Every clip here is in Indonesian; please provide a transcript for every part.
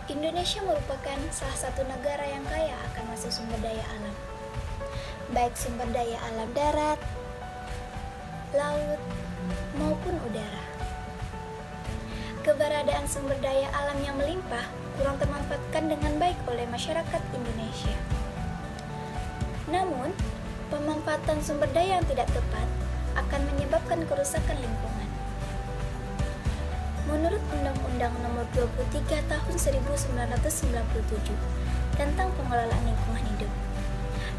Indonesia merupakan salah satu negara yang kaya akan hasil sumber daya alam, baik sumber daya alam darat, laut, maupun udara. Keberadaan sumber daya alam yang melimpah kurang termanfaatkan dengan baik oleh masyarakat Indonesia. Namun, pemanfaatan sumber daya yang tidak tepat akan menyebabkan kerusakan lingkungan. Menurut Undang-Undang Nomor 23 Tahun 1997 tentang pengelolaan lingkungan hidup,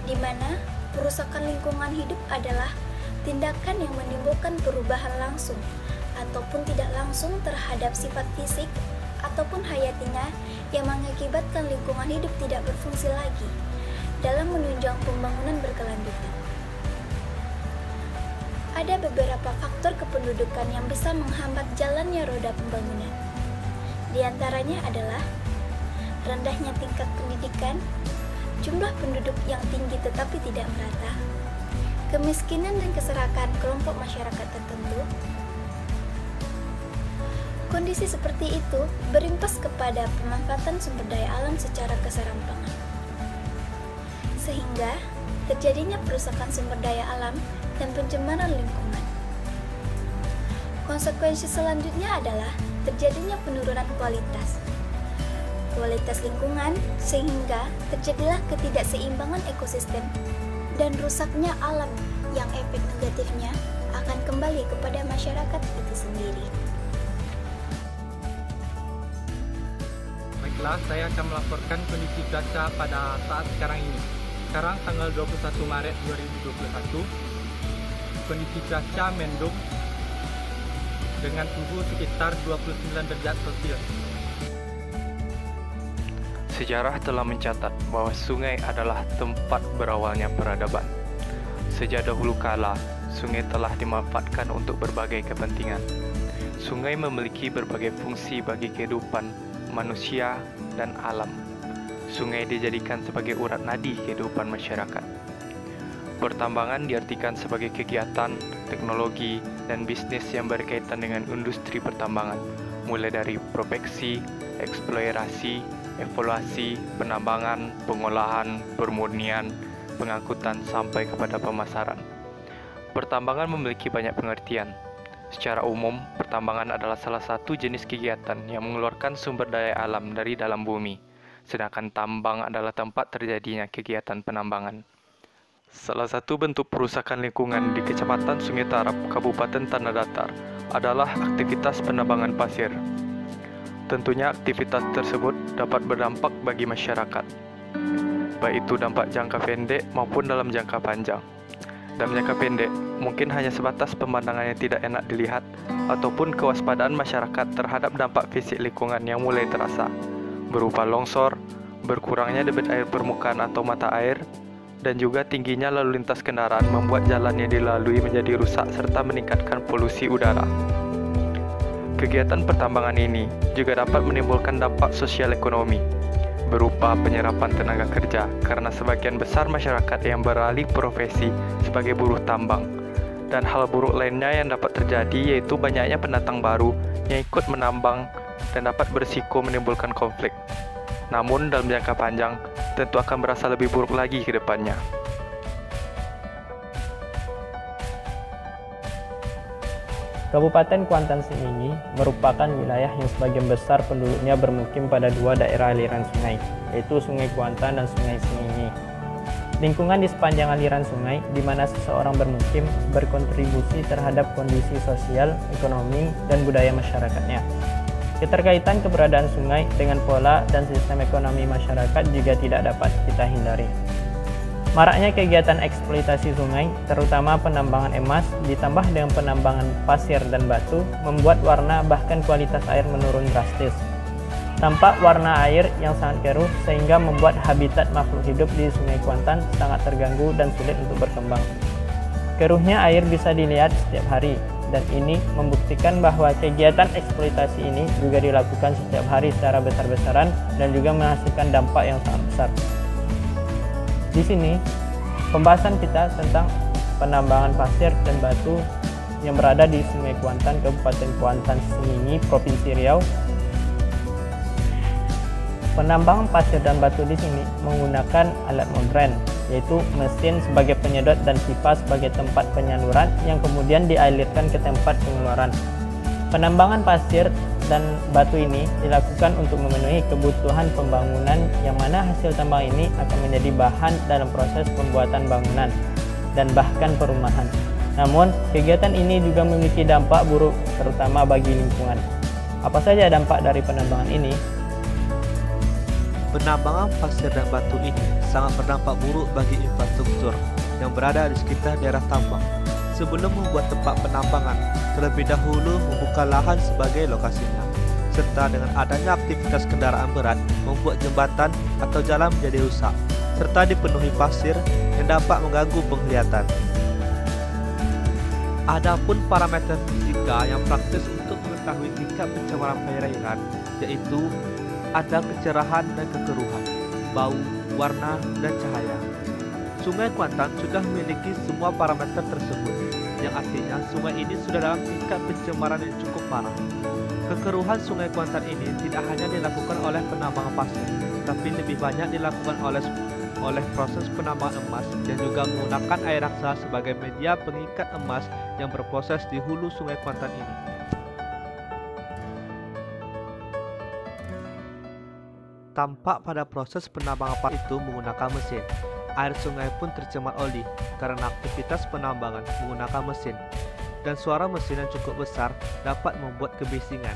di mana perusakan lingkungan hidup adalah tindakan yang menimbulkan perubahan langsung ataupun tidak langsung terhadap sifat fisik ataupun hayatinya yang mengakibatkan lingkungan hidup tidak berfungsi lagi dalam menunjang pembangunan berkelanjutan. Ada beberapa faktor kependudukan yang bisa menghambat jalannya roda pembangunan. Di antaranya adalah rendahnya tingkat pendidikan, jumlah penduduk yang tinggi tetapi tidak merata, kemiskinan dan keserakahan kelompok masyarakat tertentu. Kondisi seperti itu berimbas kepada pemanfaatan sumber daya alam secara keserampangan, sehingga terjadinya perusakan sumber daya alam dan pencemaran lingkungan. Konsekuensi selanjutnya adalah terjadinya penurunan kualitas lingkungan, sehingga terjadilah ketidakseimbangan ekosistem dan rusaknya alam yang efek negatifnya akan kembali kepada masyarakat itu sendiri. Baiklah, saya akan melaporkan kondisi cuaca pada saat sekarang ini. Sekarang tanggal 21 Maret 2021. Kondisi cuaca mendung dengan suhu sekitar 29 derajat Celcius. Sejarah telah mencatat bahwa sungai adalah tempat berawalnya peradaban. Sejak dahulu kala, sungai telah dimanfaatkan untuk berbagai kepentingan. Sungai memiliki berbagai fungsi bagi kehidupan manusia dan alam. Sungai dijadikan sebagai urat nadi kehidupan masyarakat. Pertambangan diartikan sebagai kegiatan, teknologi, dan bisnis yang berkaitan dengan industri pertambangan, mulai dari prospeksi, eksplorasi, evaluasi, penambangan, pengolahan, permurnian, pengangkutan, sampai kepada pemasaran. Pertambangan memiliki banyak pengertian. Secara umum, pertambangan adalah salah satu jenis kegiatan yang mengeluarkan sumber daya alam dari dalam bumi, sedangkan tambang adalah tempat terjadinya kegiatan penambangan. Salah satu bentuk perusakan lingkungan di Kecamatan Sungai Tarap, Kabupaten Tanah Datar adalah aktivitas penambangan pasir. Tentunya aktivitas tersebut dapat berdampak bagi masyarakat, baik itu dampak jangka pendek maupun dalam jangka panjang. Dalam jangka pendek, mungkin hanya sebatas pemandangan yang tidak enak dilihat ataupun kewaspadaan masyarakat terhadap dampak fisik lingkungan yang mulai terasa, berupa longsor, berkurangnya debit air permukaan atau mata air, dan juga tingginya lalu lintas kendaraan membuat jalan yang dilalui menjadi rusak serta meningkatkan polusi udara. Kegiatan pertambangan ini juga dapat menimbulkan dampak sosial ekonomi, berupa penyerapan tenaga kerja karena sebagian besar masyarakat yang beralih profesi sebagai buruh tambang. Dan hal buruk lainnya yang dapat terjadi yaitu banyaknya pendatang baru yang ikut menambang dan dapat berisiko menimbulkan konflik. Namun dalam jangka panjang, tentu akan berasa lebih buruk lagi ke depannya. Kabupaten Kuantan Sengingi merupakan wilayah yang sebagian besar penduduknya bermukim pada dua daerah aliran sungai, yaitu Sungai Kuantan dan Sungai Sengingi. Lingkungan di sepanjang aliran sungai di mana seseorang bermukim berkontribusi terhadap kondisi sosial, ekonomi, dan budaya masyarakatnya. Keterkaitan keberadaan sungai dengan pola dan sistem ekonomi masyarakat juga tidak dapat kita hindari. Maraknya kegiatan eksploitasi sungai, terutama penambangan emas, ditambah dengan penambangan pasir dan batu, membuat warna bahkan kualitas air menurun drastis. Tampak warna air yang sangat keruh sehingga membuat habitat makhluk hidup di Sungai Kuantan sangat terganggu dan sulit untuk berkembang. Keruhnya air bisa dilihat setiap hari, dan ini membuktikan bahwa kegiatan eksploitasi ini juga dilakukan setiap hari secara besar-besaran dan juga menghasilkan dampak yang sangat besar. Di sini, pembahasan kita tentang penambangan pasir dan batu yang berada di Sungai Kuantan, Kabupaten Kuantan Sengingi, Provinsi Riau. Penambangan pasir dan batu di sini menggunakan alat modern, yaitu mesin sebagai penyedot dan pipa sebagai tempat penyaluran yang kemudian dialirkan ke tempat pengeluaran. Penambangan pasir dan batu ini dilakukan untuk memenuhi kebutuhan pembangunan yang mana hasil tambang ini akan menjadi bahan dalam proses pembuatan bangunan dan bahkan perumahan. Namun, kegiatan ini juga memiliki dampak buruk terutama bagi lingkungan. Apa saja dampak dari penambangan ini? Penambangan pasir dan batu ini sangat berdampak buruk bagi infrastruktur yang berada di sekitar daerah tambang. Sebelum membuat tempat penambangan, terlebih dahulu membuka lahan sebagai lokasinya, serta dengan adanya aktivitas kendaraan berat membuat jembatan atau jalan menjadi rusak, serta dipenuhi pasir yang dapat mengganggu penglihatan. Adapun parameter fisika yang praktis untuk mengetahui tingkat pencemaran perairan, yaitu ada kecerahan dan kekeruhan, bau, warna, dan cahaya. Sungai Kuantan sudah memiliki semua parameter tersebut, yang artinya sungai ini sudah dalam tingkat pencemaran yang cukup parah. Kekeruhan Sungai Kuantan ini tidak hanya dilakukan oleh penambangan pasir, tapi lebih banyak dilakukan oleh proses penambangan emas dan juga menggunakan air raksa sebagai media pengikat emas yang berproses di hulu Sungai Kuantan ini. Tampak pada proses penambangan pasir itu menggunakan mesin. Air sungai pun tercemar oli karena aktivitas penambangan menggunakan mesin, dan suara mesin yang cukup besar dapat membuat kebisingan.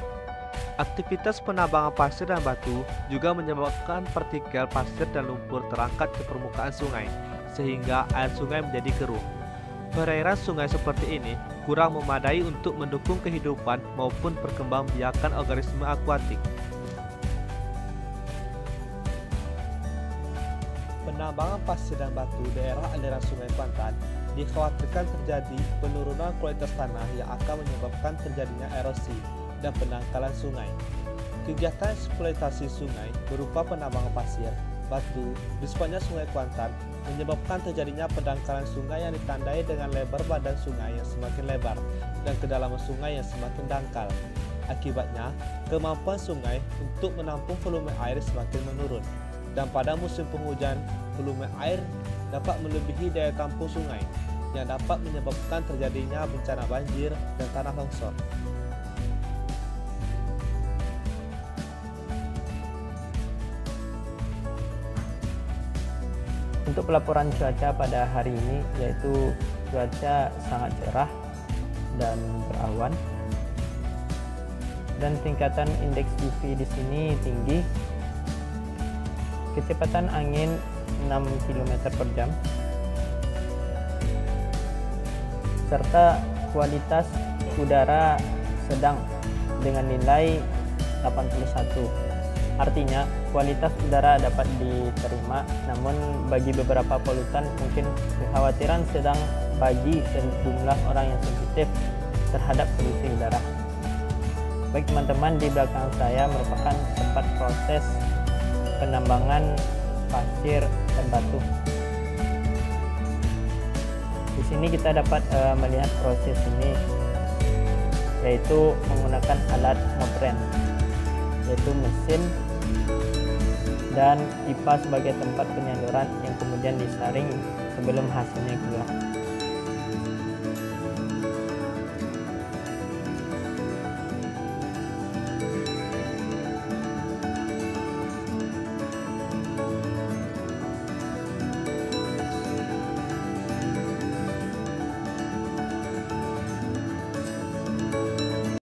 Aktivitas penambangan pasir dan batu juga menyebabkan partikel pasir dan lumpur terangkat ke permukaan sungai, sehingga air sungai menjadi keruh. Perairan sungai seperti ini kurang memadai untuk mendukung kehidupan maupun perkembangbiakan organisme akuatik. Penambangan pasir dan batu daerah aliran Sungai Kuantan dikhawatirkan terjadi penurunan kualitas tanah yang akan menyebabkan terjadinya erosi dan pendangkalan sungai. Kegiatan eksploitasi sungai berupa penambangan pasir, batu di sepanjang Sungai Kuantan menyebabkan terjadinya pendangkalan sungai yang ditandai dengan lebar badan sungai yang semakin lebar dan kedalaman sungai yang semakin dangkal. Akibatnya, kemampuan sungai untuk menampung volume air semakin menurun. Dan pada musim penghujan, volume air dapat melebihi daya tampung sungai yang dapat menyebabkan terjadinya bencana banjir dan tanah longsor. Untuk pelaporan cuaca pada hari ini, yaitu cuaca sangat cerah dan berawan, dan tingkatan indeks UV di sini tinggi. Kecepatan angin 6 km per jam, serta kualitas udara sedang dengan nilai 81. Artinya kualitas udara dapat diterima, namun bagi beberapa polutan mungkin kekhawatiran sedang bagi sejumlah orang yang sensitif terhadap polusi udara. Baik teman-teman, di belakang saya merupakan tempat proses penambangan pasir dan batu. Di sini kita dapat melihat proses ini, yaitu menggunakan alat modern, yaitu mesin dan pipa sebagai tempat penyaluran yang kemudian disaring sebelum hasilnya keluar.